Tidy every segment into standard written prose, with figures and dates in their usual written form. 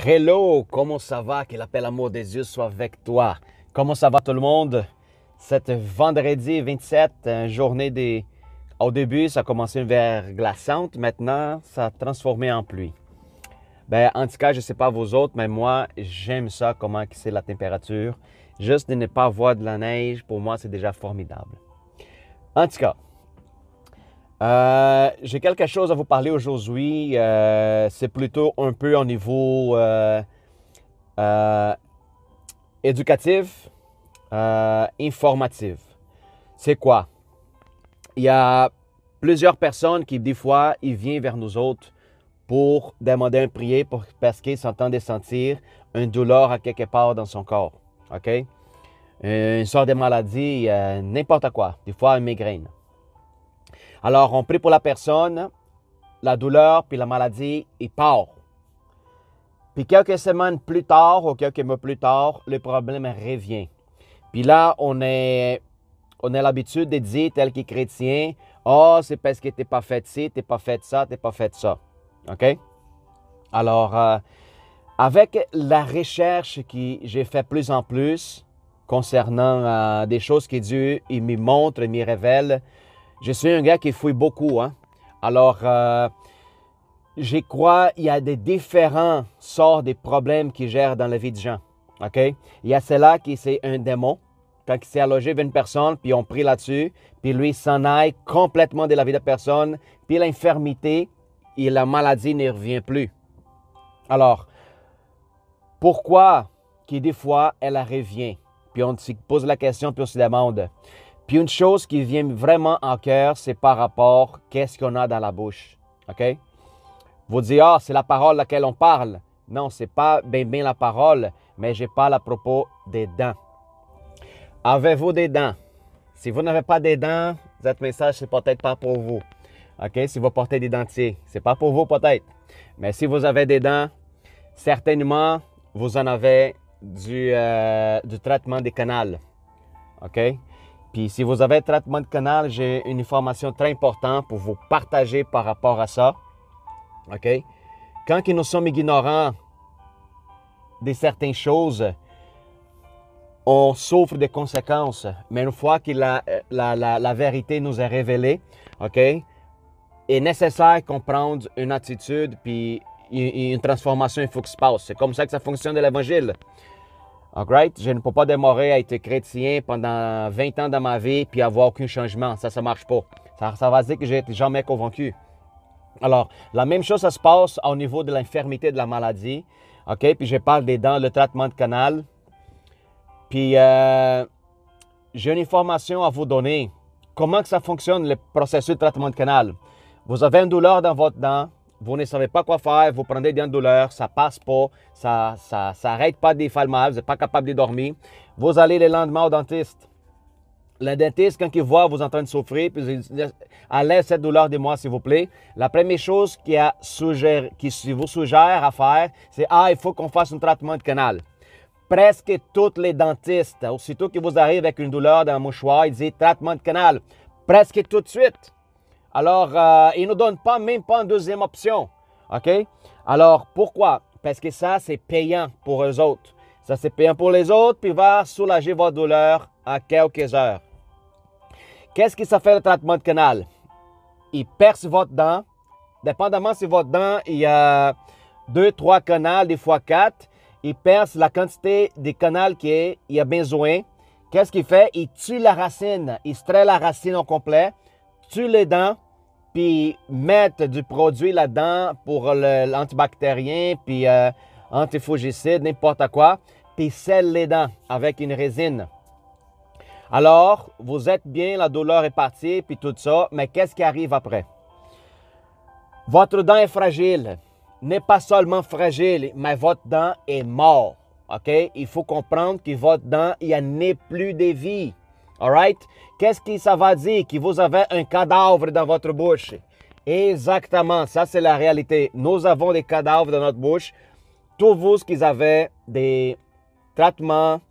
Hello, comment ça va? Que la paix, l'amour des Dieu soit avec toi. Comment ça va tout le monde? Cet vendredi 27, une journée des... Au début, ça a commencé une verglaçante. Maintenant, ça a transformé en pluie. Ben, en tout cas, je ne sais pas vous autres, mais moi, j'aime ça, comment c'est la température. Juste de ne pas avoir de la neige, pour moi, c'est déjà formidable. En tout cas, j'ai quelque chose à vous parler aujourd'hui. C'est plutôt un peu au niveau euh, éducatif, informatif. C'est quoi? Il y a plusieurs personnes qui, des fois, ils viennent vers nous autres pour demander un prier parce qu'ils s'entendent sentir une douleur à quelque part dans son corps. OK? Une sorte de maladie, n'importe quoi. Des fois, une migraine. Alors, on prie pour la personne, la douleur, puis la maladie, il part. Puis quelques semaines plus tard ou quelques mois plus tard, le problème revient. Puis là, on a l'habitude de dire, tel que chrétien, « Oh, c'est parce que tu n'es pas fait ci, tu n'es pas fait ça, tu n'es pas fait ça. » OK? Alors, avec la recherche que j'ai fait plus en plus concernant des choses que Dieu il me montre, il me révèle, je suis un gars qui fouille beaucoup. Hein? Alors, je crois qu'il y a des différents sortes de problèmes qui gèrent dans la vie de gens. OK? Il y a celle-là qui c'est un démon. Quand il s'est allogé avec une personne, puis on prie là-dessus, puis lui s'en aille complètement de la vie de la personne, puis l'infirmité et la maladie ne revient plus. Alors, pourquoi que des fois, elle revient? Puis on se pose la question, puis on se demande. Puis une chose qui vient vraiment en cœur, c'est par rapport à qu'est-ce qu'on a dans la bouche. OK? Vous dites, ah, c'est la parole à laquelle on parle. Non, ce n'est pas bien la parole, mais je parle à propos des dents. Avez-vous des dents? Si vous n'avez pas des dents, votre message, c'est peut-être pas pour vous. OK? Si vous portez des dentiers, c'est pas pour vous peut-être. Mais si vous avez des dents, certainement, vous en avez du traitement des canals. OK? Puis si vous avez un traitement de canal, j'ai une information très importante pour vous partager par rapport à ça. OK? Quand nous sommes ignorants de certaines choses, on souffre des conséquences. Mais une fois que la vérité nous est révélée, OK, il est nécessaire qu'on prenne une attitude puis une transformation, il faut que se passe. C'est comme ça que ça fonctionne de l'Évangile. Right? Je ne peux pas demeurer à être chrétien pendant 20 ans dans ma vie puis avoir aucun changement. Ça ne marche pas. Ça va dire que je n'ai jamais convaincu. Alors, la même chose, ça se passe au niveau de l'infirmité de la maladie. OK? Puis je parle des dents, le traitement de canal. Puis, j'ai une information à vous donner. Comment que ça fonctionne, le processus de traitement de canal? Vous avez une douleur dans votre dent, vous ne savez pas quoi faire, vous prenez des douleurs, ça ne passe pas, ça n'arrête pas de faire mal, vous n'êtes pas capable de dormir. Vous allez le lendemain au dentiste. Le dentiste, quand il voit vous en train de souffrir, puis il dit, enlève cette douleur de moi, s'il vous plaît. La première chose qui vous suggère à faire, c'est, il faut qu'on fasse un traitement de canal. Presque tous les dentistes, aussitôt que vous arrivez avec une douleur dans le mouchoir, ils disent traitement de canal. Presque tout de suite. Alors, ils ne nous donnent même pas une deuxième option. OK? Alors, pourquoi? Parce que ça, c'est payant pour eux autres. Ça, c'est payant pour les autres, puis va soulager votre douleur en quelques heures. Qu'est-ce que ça fait le traitement de canal? Il perce votre dent. Dépendamment si votre dent, il y a 2, 3 canals, des fois 4. Il perce la quantité de canal qu'il y a besoin. Qu'est-ce qu'il fait? Il tue la racine. Il extrait la racine au complet, tue les dents, puis met du produit là-dedans pour l'antibactérien, puis antifugicide, n'importe quoi, puis scelle les dents avec une résine. Alors, vous êtes bien, la douleur est partie, puis tout ça, mais qu'est-ce qui arrive après? Votre dent est fragile. N'est pas seulement fragile, mais votre dent est morte. OK? Il faut comprendre que votre dent, il n'y en a plus de vie. All right? Qu'est-ce que ça va dire? Que vous avez un cadavre dans votre bouche. Exactement, ça c'est la réalité. Nous avons des cadavres dans notre bouche. Tous vous qui avez des traitements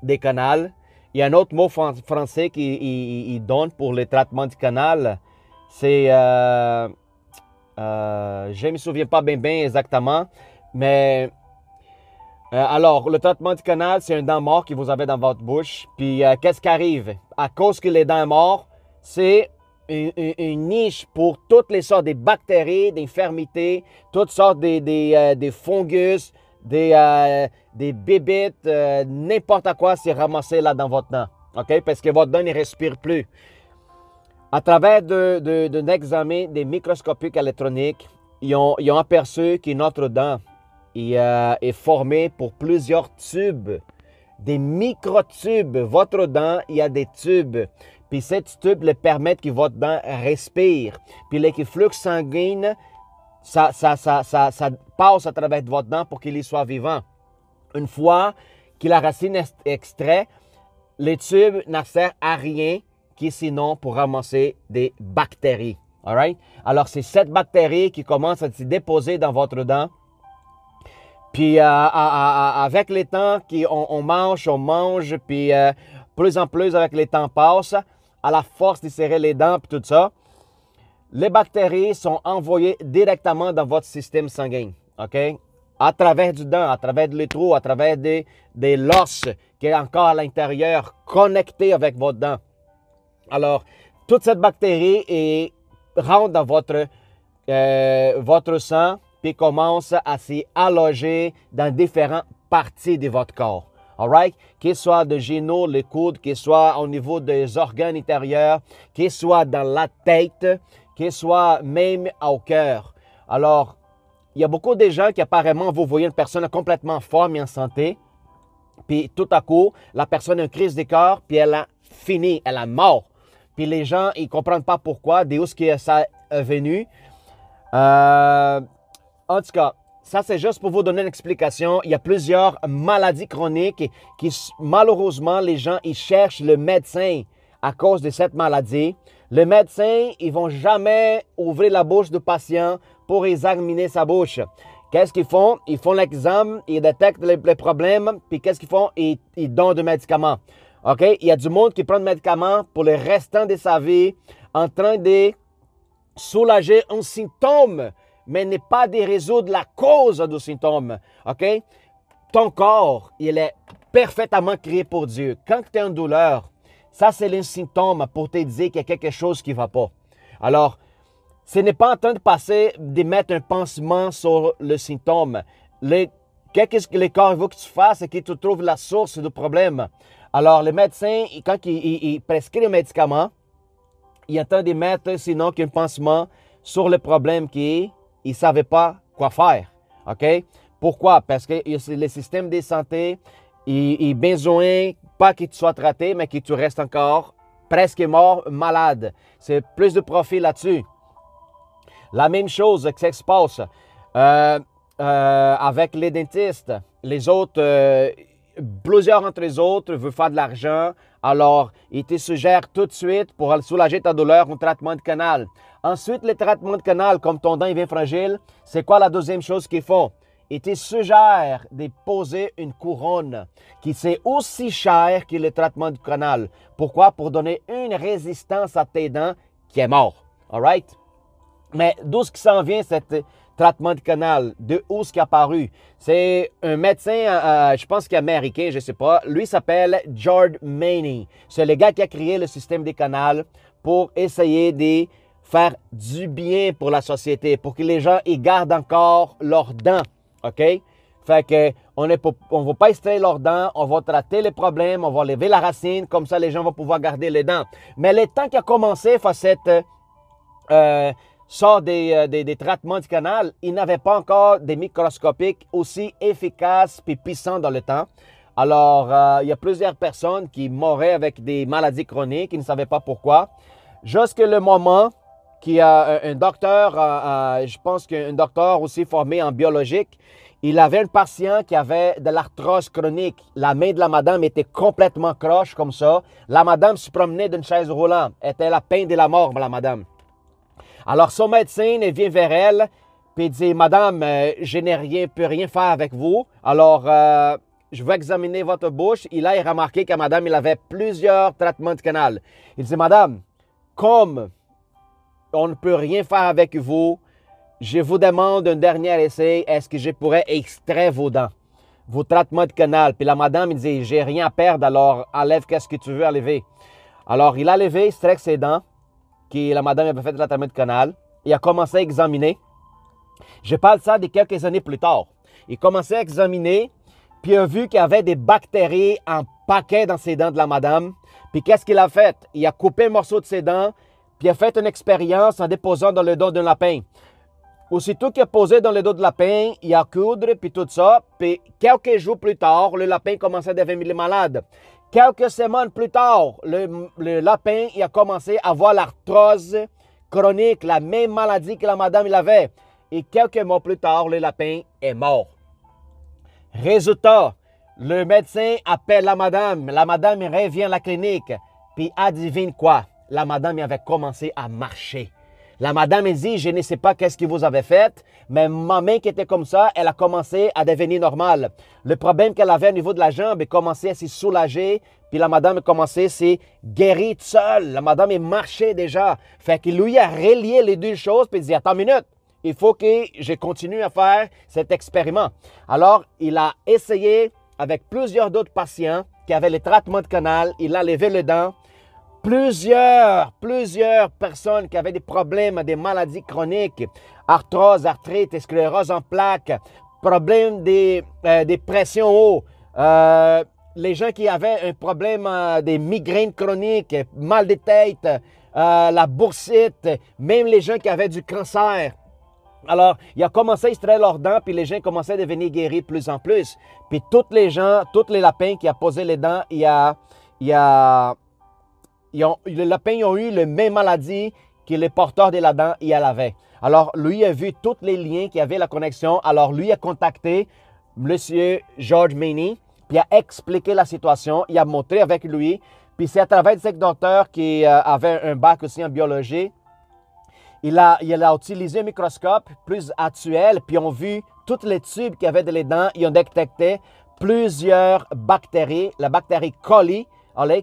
des canals, il y a un autre mot français qui donne pour les traitements du canal. C'est... je ne me souviens pas bien exactement, mais Alors, le traitement du canal, c'est un dent mort que vous avez dans votre bouche. Puis, qu'est-ce qui arrive? À cause que les dents mortes, c'est une niche pour toutes les sortes de bactéries, d'infirmités, toutes sortes des fungus, des bébites, n'importe quoi s'est ramassé là dans votre dent. OK? Parce que votre dent ne respire plus. À travers d'un examen des microscopiques électroniques, ils ont aperçu que notre dent est formée pour plusieurs tubes, des microtubes. Votre dent, il y a des tubes. Puis ces tubes le permettent que votre dent respire. Puis le flux sanguin, ça passe à travers votre dent pour qu'il y soit vivant. Une fois que la racine est extraite, les tubes ne servent à rien qui sinon pour ramasser des bactéries. All right? Alors, c'est cette bactérie qui commence à se déposer dans votre dent. Puis, avec le temps, on mange, puis plus en plus, avec le temps passe, à la force de serrer les dents, puis tout ça, les bactéries sont envoyées directement dans votre système sanguin. OK? À travers du dent, à travers les trous, à travers des l'os qui est encore à l'intérieur, connecté avec votre dent. Alors, toute cette bactérie rentre dans votre sang puis commence à s'y alloger dans différentes parties de votre corps. All right? Qu'il soit de genoux, les coudes, qu'il soit au niveau des organes intérieurs, qu'il soit dans la tête, qu'il soit même au cœur. Alors, il y a beaucoup de gens qui apparemment, vous voyez une personne complètement forte et en santé, puis tout à coup, la personne a une crise de cœur, puis elle a fini, elle a mort. Puis les gens, ils ne comprennent pas pourquoi, d'où ça est venu. En tout cas, ça c'est juste pour vous donner une explication. Il y a plusieurs maladies chroniques qui, malheureusement, les gens, ils cherchent le médecin à cause de cette maladie. Le médecin, ils ne vont jamais ouvrir la bouche du patient pour examiner sa bouche. Qu'est-ce qu'ils font? Ils font l'examen, ils détectent les problèmes, puis qu'est-ce qu'ils font? Ils donnent des médicaments. OK? Il y a du monde qui prend des médicaments pour le restant de sa vie en train de soulager un symptôme, mais n'est pas de résoudre la cause du symptôme. OK? Ton corps, il est parfaitement créé pour Dieu. Quand tu es en douleur, ça, c'est un symptôme pour te dire qu'il y a quelque chose qui ne va pas. Alors, ce n'est pas en train de mettre un pansement sur le symptôme. Qu'est-ce que le corps veut que tu fasses, c'est que tu trouves la source du problème. Alors, le médecin, quand il prescrit le médicament, il est en train de mettre sinon qu'un pansement sur le problème qu'il ne savait pas quoi faire. OK? Pourquoi? Parce que le système de santé, il a besoin pas que tu sois traité, mais que tu restes encore presque mort, malade. C'est plus de profit là-dessus. La même chose que se passe avec les dentistes. Les autres, plusieurs entre les autres veulent faire de l'argent. Alors, ils te suggèrent tout de suite pour soulager ta douleur un traitement de canal. Ensuite, le traitement de canal, comme ton dent est bien fragile, c'est quoi la deuxième chose qu'ils font? Ils te suggèrent de poser une couronne qui c'est aussi cher que le traitement du canal. Pourquoi? Pour donner une résistance à tes dents qui est mort. All right? Mais d'où ce qui s'en vient, cet traitement de canal? De où ce qui est apparu? C'est un médecin, je pense qu'il est américain, je ne sais pas. Lui s'appelle George Maney. C'est le gars qui a créé le système des canals pour essayer de faire du bien pour la société, pour que les gens y gardent encore leurs dents. OK? Fait que on ne va pas extraire leurs dents, on va traiter les problèmes, on va lever la racine, comme ça les gens vont pouvoir garder les dents. Mais le temps qui a commencé à cette sort des traitements du canal, il n'avait pas encore des microscopiques aussi efficaces et puissants dans le temps. Alors, il y a plusieurs personnes qui mouraient avec des maladies chroniques, qui ne savaient pas pourquoi. Jusqu'à le moment qu'il y a un docteur, je pense qu'un docteur aussi formé en biologique, il avait un patient qui avait de l'arthrose chronique. La main de la madame était complètement croche comme ça. La madame se promenait d'une chaise roulante. Elle était la peine de la mort, la madame. Alors, son médecin vient vers elle et dit « Madame, je peux rien faire avec vous. Alors, je vais examiner votre bouche. » Il a remarqué que madame, il avait plusieurs traitements de canal. Il dit « Madame, comme on ne peut rien faire avec vous, je vous demande un dernier essai. Est-ce que je pourrais extraire vos dents? » vos traitements de canal. Puis la madame, il dit, j'ai rien à perdre, alors enlève qu'est-ce que tu veux enlever. Alors, il a levé, il strecke ses dents, que la madame avait fait le traitement de canal. Il a commencé à examiner. Je parle de ça de quelques années plus tard. Il commençait à examiner, puis il a vu qu'il y avait des bactéries en paquet dans ses dents de la madame. Puis qu'est-ce qu'il a fait? Il a coupé un morceau de ses dents, puis il a fait une expérience en déposant dans le dos d'un lapin. Aussitôt qu'il a posé dans le dos de lapin, il a coudre, puis tout ça. Puis quelques jours plus tard, le lapin commençait à devenir malade. Quelques semaines plus tard, le lapin il a commencé à avoir l'arthrose chronique, la même maladie que la madame il avait. Et quelques mois plus tard, le lapin est mort. Résultat, le médecin appelle la madame revient à la clinique, puis adivine quoi? La madame avait commencé à marcher. La madame elle dit, je ne sais pas qu'est-ce que vous avez fait, mais ma main qui était comme ça, elle a commencé à devenir normale. Le problème qu'elle avait au niveau de la jambe, elle commençait à se soulager, puis la madame a commencé à se guérir toute seule. La madame, elle marchait déjà. Fait que lui a relié les deux choses, puis il dit, attends une minute, il faut que je continue à faire cet expériment. Alors, il a essayé avec plusieurs d'autres patients qui avaient les traitements de canal, il a levé les dents. Plusieurs personnes qui avaient des problèmes, des maladies chroniques, arthrose, arthrite, sclérose en plaques, problèmes des pressions hautes, les gens qui avaient un problème des migraines chroniques, mal de tête, la boursite, même les gens qui avaient du cancer. Alors, il a commencé à extraire leurs dents, puis les gens commençaient à devenir guéris de plus en plus. Puis tous les lapins qui ont posé les dents, les lapins ont eu la même maladie que les porteurs de la dent y avaient. Alors, lui a vu tous les liens qui avaient la connexion. Alors, lui a contacté M. George Maney, puis a expliqué la situation. Il a montré avec lui. Puis c'est à travers ce docteur qui avait un bac aussi en biologie. Il a utilisé un microscope plus actuel, puis on a vu tous les tubes qu'il y avait dans les dents. Ils ont détecté plusieurs bactéries. La bactérie coli,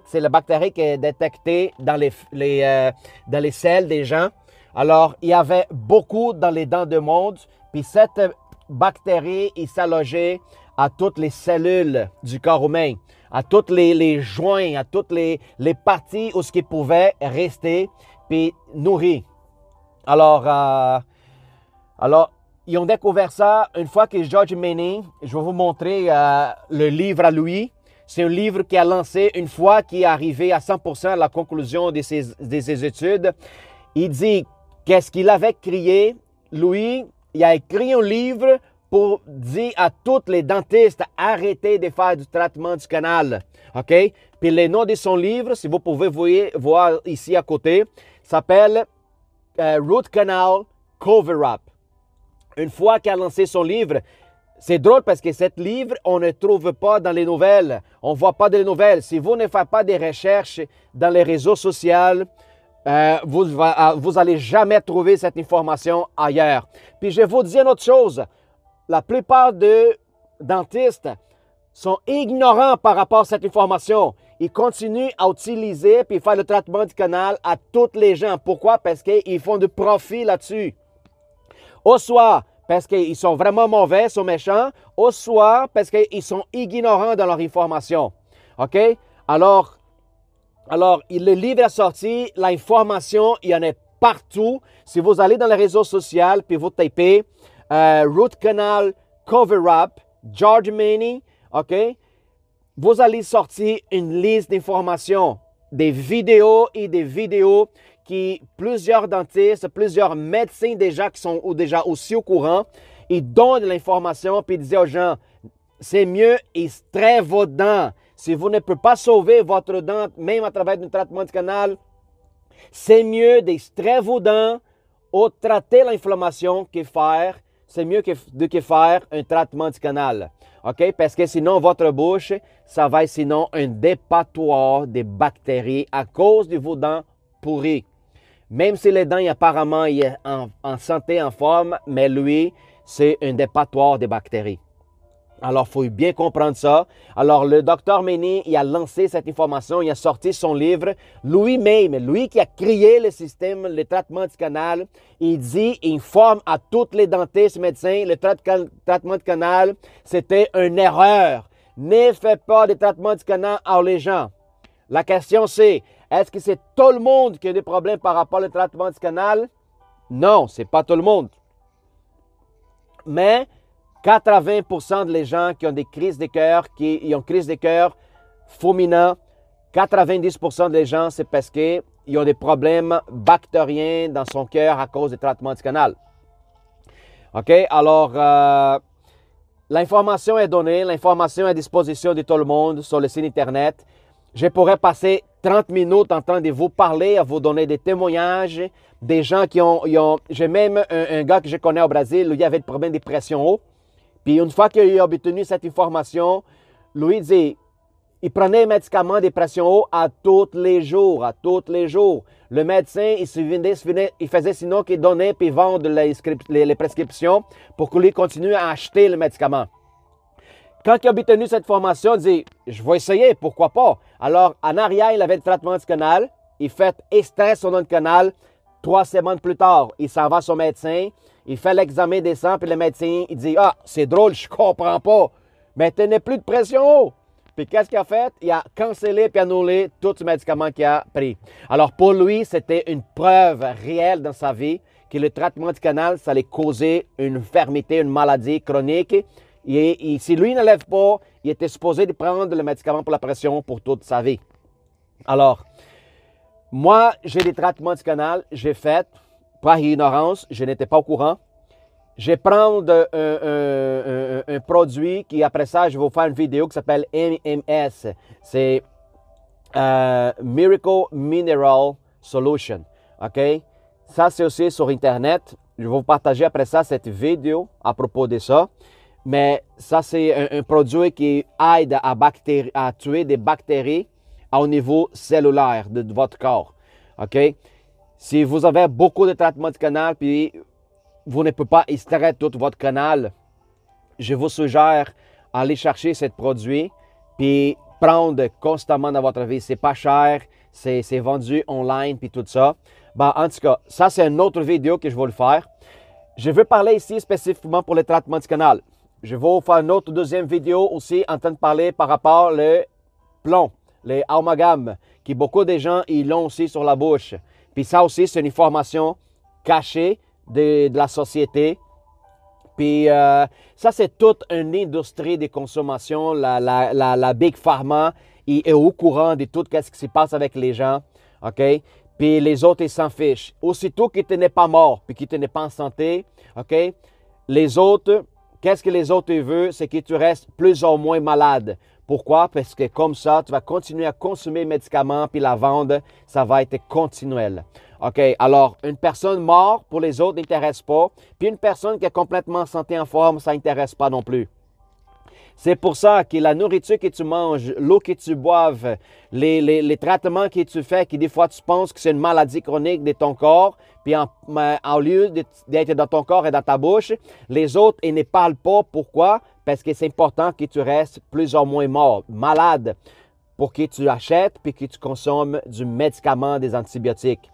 c'est la bactérie qui est détectée dans les selles des gens. Alors, il y avait beaucoup dans les dents du monde, puis cette bactérie, il s'allogeait à toutes les cellules du corps humain, à tous les joints, à toutes les parties où ce qui pouvait rester, puis nourrir. Alors, ils ont découvert ça une fois que George Maney, je vais vous montrer le livre à lui. C'est un livre qui a lancé une fois qu'il est arrivé à 100% à la conclusion de ses études. Il dit qu'est-ce qu'il avait créé. Lui, il a écrit un livre pour dire à tous les dentistes arrêtez de faire du traitement du canal. OK? Puis le nom de son livre, si vous pouvez voir ici à côté, s'appelle Root Canal Cover-Up. Une fois qu'il a lancé son livre, c'est drôle parce que ce livre, on ne trouve pas dans les nouvelles. On ne voit pas des nouvelles. Si vous ne faites pas des recherches dans les réseaux sociaux, vous n'allez jamais trouver cette information ailleurs. Puis je vais vous dire une autre chose. La plupart des dentistes sont ignorants par rapport à cette information. Ils continuent à utiliser puis faire le traitement du canal à tous les gens. Pourquoi? Parce qu'ils font du profit là-dessus. Ou soit parce qu'ils sont vraiment mauvais, sont méchants, ou soit parce qu'ils sont ignorants dans leur information. OK? Alors, le livre est sorti, l'information, il y en a partout. Si vous allez dans les réseaux sociaux puis vous tapez Root Canal Cover-Up, George Maney, OK? Vous allez sortir une liste d'informations, des vidéos qui plusieurs dentistes, plusieurs médecins déjà qui sont déjà aussi au courant, ils donnent de l'information puis ils disent aux gens, c'est mieux extraire vos dents. Si vous ne pouvez pas sauver votre dent, même à travers un traitement du canal, c'est mieux d'extraire vos dents ou traiter l'inflammation que faire. C'est mieux que faire un traitement du canal. OK? Parce que sinon, votre bouche, ça va être sinon un dépotoir de bactéries à cause de vos dents pourries. Même si les dents, apparemment, il est en santé, en forme, mais lui, c'est un dépotoir de bactéries. Alors, il faut bien comprendre ça. Alors, le docteur Méni, il a lancé cette information, il a sorti son livre. Lui-même, lui qui a créé le système, le traitement du canal, il dit, il informe à tous les dentistes, médecins, le traitement du canal, c'était une erreur. Ne faites pas de traitement du canal à les gens. La question c'est, est-ce que c'est tout le monde qui a des problèmes par rapport au traitement du canal? Non, c'est pas tout le monde. Mais 80% des gens qui ont des crises de cœur, qui ont crise de cœur fulminant, 90% des gens, c'est parce qu'ils ont des problèmes bactériens dans son cœur à cause du traitement du canal. OK? Alors, l'information est donnée, l'information est à disposition de tout le monde sur le site Internet. Je pourrais passer 30 minutes en train de vous parler, à vous donner des témoignages, des gens qui ont j'ai même un gars que je connais au Brésil, lui avait des problèmes de pression haut. Puis une fois qu'il a obtenu cette information, lui dit, il prenait un médicament de pression haut à tous les jours, Le médecin, il faisait sinon qu'il donnait puis vendre les prescriptions pour que lui continue à acheter le médicament. Quand il a obtenu cette formation, il dit, je vais essayer, pourquoi pas. Alors, en arrière, il avait le traitement du canal. Il fait extraire son canal. 3 semaines plus tard, il s'en va à son médecin. Il fait l'examen des sangs, puis le médecin, il dit, ah, c'est drôle, je comprends pas. Mais tu n'as plus de pression haut. Puis qu'est-ce qu'il a fait? Il a cancellé puis annulé tout ce médicament qu'il a pris. Alors, pour lui, c'était une preuve réelle dans sa vie que le traitement du canal, ça allait causer une infirmité, une maladie chronique. Et si lui ne lève pas, il était supposé de prendre le médicament pour la pression pour toute sa vie. Alors, moi, j'ai des traitements du canal, j'ai fait, par ignorance, je n'étais pas au courant. Je prends un produit qui, après ça, je vais vous faire une vidéo qui s'appelle MMS. C'est Miracle Mineral Solution. OK? Ça, c'est aussi sur Internet. Je vais vous partager après ça cette vidéo à propos de ça. Mais ça, c'est un produit qui aide à tuer des bactéries au niveau cellulaire de votre corps. OK? Si vous avez beaucoup de traitements du canal, puis vous ne pouvez pas extraire tout votre canal, je vous suggère d'aller chercher ce produit, puis prendre constamment dans votre vie. C'est pas cher, c'est vendu online, puis tout ça. Ben, en tout cas, ça, c'est une autre vidéo que je vais le faire. Je veux parler ici spécifiquement pour le traitement du canal. Je vais vous faire une autre deuxième vidéo aussi en train de parler par rapport au plomb, les amalgames, qui beaucoup de gens ils l'ont aussi sur la bouche. Puis ça aussi, c'est une information cachée de la société. Puis ça, c'est toute une industrie de consommation. La Big Pharma est au courant de tout ce qui se passe avec les gens. OK? Puis les autres, ils s'en fichent. Aussitôt que tu n'es pas mort, puis que tu n'es pas en santé, OK? Les autres, qu'est-ce que les autres veulent? C'est que tu restes plus ou moins malade. Pourquoi? Parce que comme ça, tu vas continuer à consommer les médicaments, puis la vente, ça va être continuel. OK? Alors, une personne morte, pour les autres, n'intéresse pas. Puis une personne qui est complètement en santé, en forme, ça n'intéresse pas non plus. C'est pour ça que la nourriture que tu manges, l'eau que tu boives, les traitements que tu fais, que des fois tu penses que c'est une maladie chronique de ton corps, puis au lieu d'être dans ton corps et dans ta bouche, les autres, ils ne parlent pas. Pourquoi? Parce que c'est important que tu restes plus ou moins mort, malade, pour que tu achètes puis que tu consommes du médicament, des antibiotiques.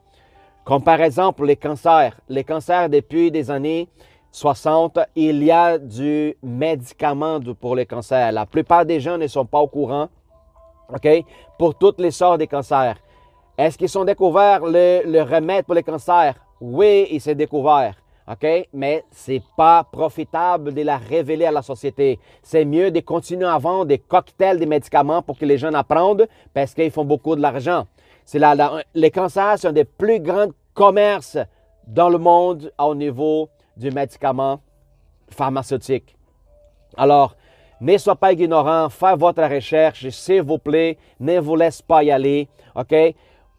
Comme par exemple les cancers. Les cancers, depuis des années 60, il y a du médicament pour les cancers. La plupart des gens ne sont pas au courant, OK, pour toutes les sortes de cancers. Est-ce qu'ils ont découvert le remède pour les cancers? Oui, il s'est découvert, OK, mais ce n'est pas profitable de la révéler à la société. C'est mieux de continuer à vendre des cocktails de médicaments pour que les gens apprennent parce qu'ils font beaucoup de l'argent. Les cancers sont des plus grands commerces dans le monde au niveau du médicament pharmaceutique. Alors, ne soyez pas ignorants, faites votre recherche, s'il vous plaît, ne vous laissez pas y aller, OK?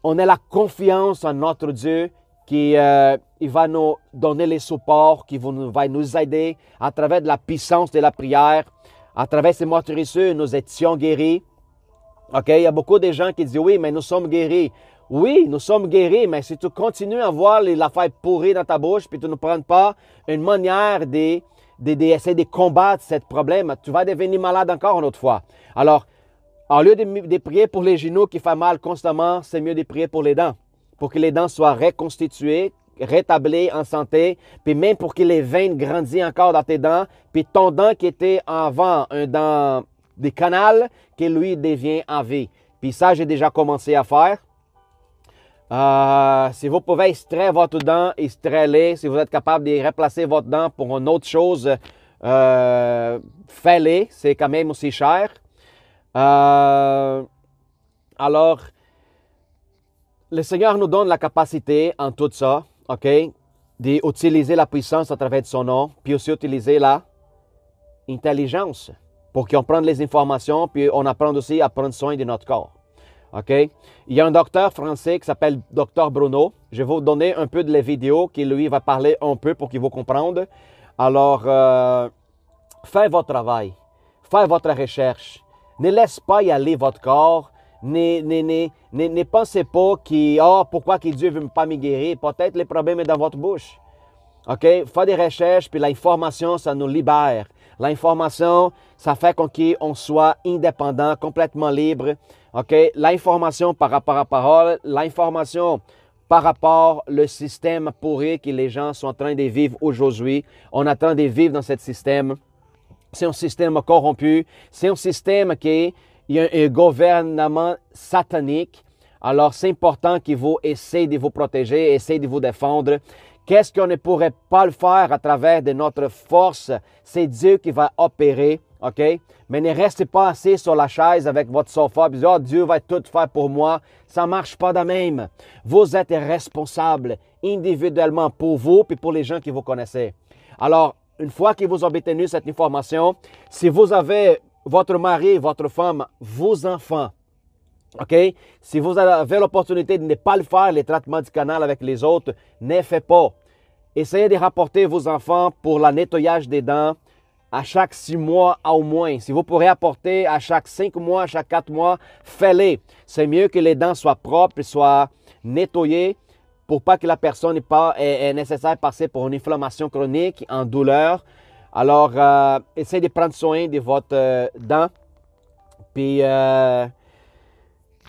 On a la confiance en notre Dieu qui il va nous donner les supports, qui va nous aider à travers de la puissance de la prière. À travers ces moisissures, nous étions guéris. OK? Il y a beaucoup de gens qui disent, oui, mais nous sommes guéris. Oui, nous sommes guéris, mais si tu continues à voir l'affaire pourrie dans ta bouche, puis tu ne prends pas une manière de d'essayer de combattre ce problème, tu vas devenir malade encore une autre fois. Alors, au lieu de prier pour les genoux qui font mal constamment, c'est mieux de prier pour les dents, pour que les dents soient reconstituées, rétablies en santé, puis même pour que les veines grandissent encore dans tes dents, puis ton dent qui était avant un dent des canals, que lui devient en vie. Puis ça, j'ai déjà commencé à faire. Si vous pouvez extraire votre dent, extraire-les. Si vous êtes capable de remplacer votre dent pour une autre chose, faites-les. C'est quand même aussi cher. Alors, le Seigneur nous donne la capacité en tout ça, OK, d'utiliser la puissance à travers de son nom, puis aussi utiliser la intelligence pour qu'on prenne les informations, puis on apprend aussi à prendre soin de notre corps. OK? Il y a un docteur français qui s'appelle Dr Bruno. Je vais vous donner un peu de la vidéo qui, lui, va parler un peu pour qu'il vous comprenne. Alors, faites votre travail. Faites votre recherche. Ne laissez pas y aller votre corps. Ne pensez pas pourquoi que Dieu ne veut pas me guérir. Peut-être le problème est dans votre bouche. OK? Faites des recherches, puis l'information, ça nous libère. L'information, ça fait qu'on soit indépendant, complètement libre. OK? L'information par rapport à la parole, l'information par rapport au système pourri que les gens sont en train de vivre aujourd'hui. On est en train de vivre dans ce système. C'est un système corrompu. C'est un système qui il y a un gouvernement satanique. Alors, c'est important que vous essayez de vous protéger, essayez de vous défendre. Qu'est-ce qu'on ne pourrait pas le faire à travers de notre force? C'est Dieu qui va opérer, OK? Mais ne restez pas assis sur la chaise avec votre sofa et dites, oh, Dieu va tout faire pour moi. Ça ne marche pas de même. Vous êtes responsable individuellement pour vous et pour les gens que vous connaissez. Alors, une fois que vous avez obtenu cette information, si vous avez votre mari, votre femme, vos enfants, OK? Si vous avez l'opportunité de ne pas le faire, les traitements du canal avec les autres, ne faites pas. Essayez de rapporter vos enfants pour le nettoyage des dents à chaque 6 mois au moins. Si vous pourrez apporter à chaque 5 mois, à chaque 4 mois, faites-le. C'est mieux que les dents soient propres et soient nettoyées pour pas que la personne ait nécessaire de passer pour une inflammation chronique, en douleur. Alors, essayez de prendre soin de votre dent. Puis,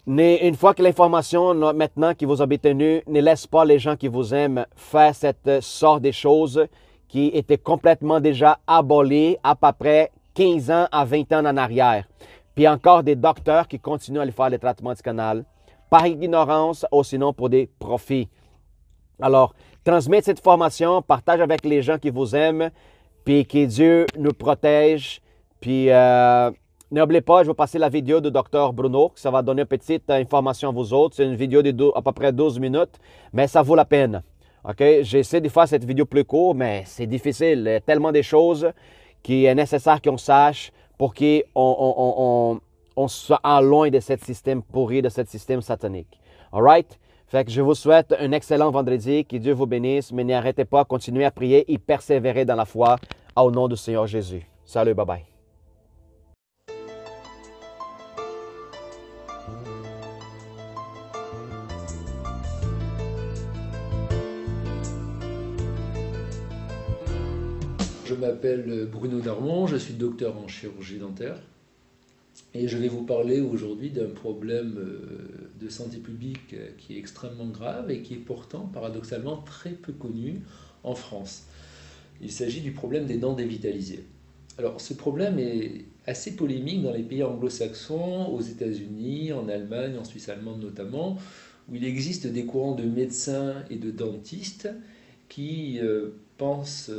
une fois que l'information maintenant qui vous a obtenue, ne laisse pas les gens qui vous aiment faire cette sorte de choses qui étaient complètement déjà abolies à peu près 15 ans à 20 ans en arrière. Puis encore des docteurs qui continuent à aller faire les traitements du canal par ignorance ou sinon pour des profits. Alors, transmettez cette information, partage avec les gens qui vous aiment, puis que Dieu nous protège. Puis, n'oubliez pas, je vais passer la vidéo de Dr Bruno. Ça va donner une petite information à vous autres. C'est une vidéo de à peu près 12 minutes, mais ça vaut la peine. OK? J'essaie de faire cette vidéo plus courte, mais c'est difficile. Il y a tellement de choses qui est nécessaire qu'on sache pour qu'on soit loin de ce système pourri, de ce système satanique. All right? Fait que je vous souhaite un excellent vendredi. Que Dieu vous bénisse, mais n'arrêtez pas, continuez à prier et persévérer dans la foi au nom du Seigneur Jésus. Salut, bye-bye. Je m'appelle Bruno Darmon, je suis docteur en chirurgie dentaire et je vais vous parler aujourd'hui d'un problème de santé publique qui est extrêmement grave et qui est pourtant paradoxalement très peu connu en France. Il s'agit du problème des dents dévitalisées. Alors ce problème est assez polémique dans les pays anglo-saxons, aux États-Unis, en Allemagne, en Suisse allemande notamment, où il existe des courants de médecins et de dentistes qui pensent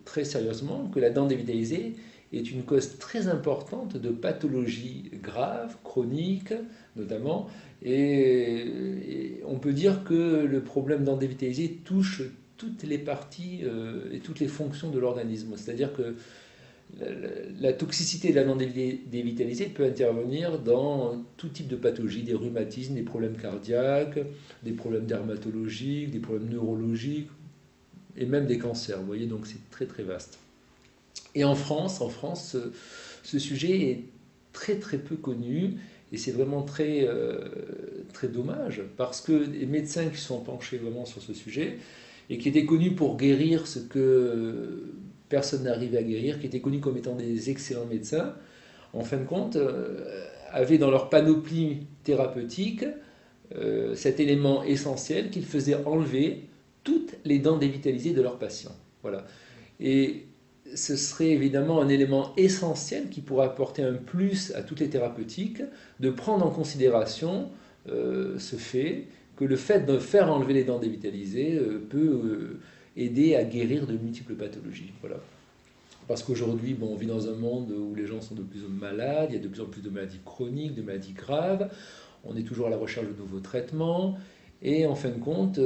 très sérieusement que la dent dévitalisée est une cause très importante de pathologies graves, chroniques notamment, et on peut dire que le problème dent dévitalisée touche toutes les parties et toutes les fonctions de l'organisme. C'est-à-dire que la toxicité de la dent dévitalisée peut intervenir dans tout type de pathologies, des rhumatismes, des problèmes cardiaques, des problèmes dermatologiques, des problèmes neurologiques, et même des cancers, vous voyez, donc c'est très très vaste. Et en France, ce sujet est très très peu connu, et c'est vraiment très, très dommage, parce que les médecins qui sont penchés vraiment sur ce sujet, et qui étaient connus pour guérir ce que personne n'arrivait à guérir, qui étaient connus comme étant des excellents médecins, en fin de compte, avaient dans leur panoplie thérapeutique cet élément essentiel qu'ils faisaient enlever toutes les dents dévitalisées de leurs patients. Voilà. Et ce serait évidemment un élément essentiel qui pourrait apporter un plus à toutes les thérapeutiques, de prendre en considération ce fait que le fait de faire enlever les dents dévitalisées peut aider à guérir de multiples pathologies. Voilà. Parce qu'aujourd'hui, bon, on vit dans un monde où les gens sont de plus en plus malades, il y a de plus en plus de maladies chroniques, de maladies graves, on est toujours à la recherche de nouveaux traitements, et en fin de compte,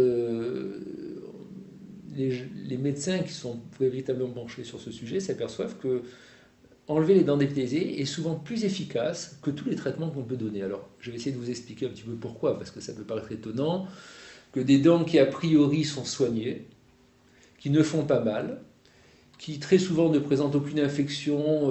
les médecins qui sont véritablement penchés sur ce sujet s'aperçoivent que enlever les dents dévitalisées est souvent plus efficace que tous les traitements qu'on peut donner. Alors, je vais essayer de vous expliquer un petit peu pourquoi, parce que ça peut paraître étonnant, que des dents qui a priori sont soignées, qui ne font pas mal, qui très souvent ne présentent aucune infection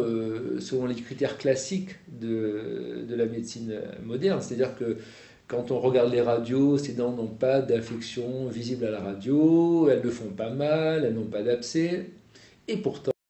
selon les critères classiques de la médecine moderne. C'est-à-dire que quand on regarde les radios, ces dents n'ont pas d'infection visible à la radio, elles ne font pas mal, elles n'ont pas d'abcès, et pourtant,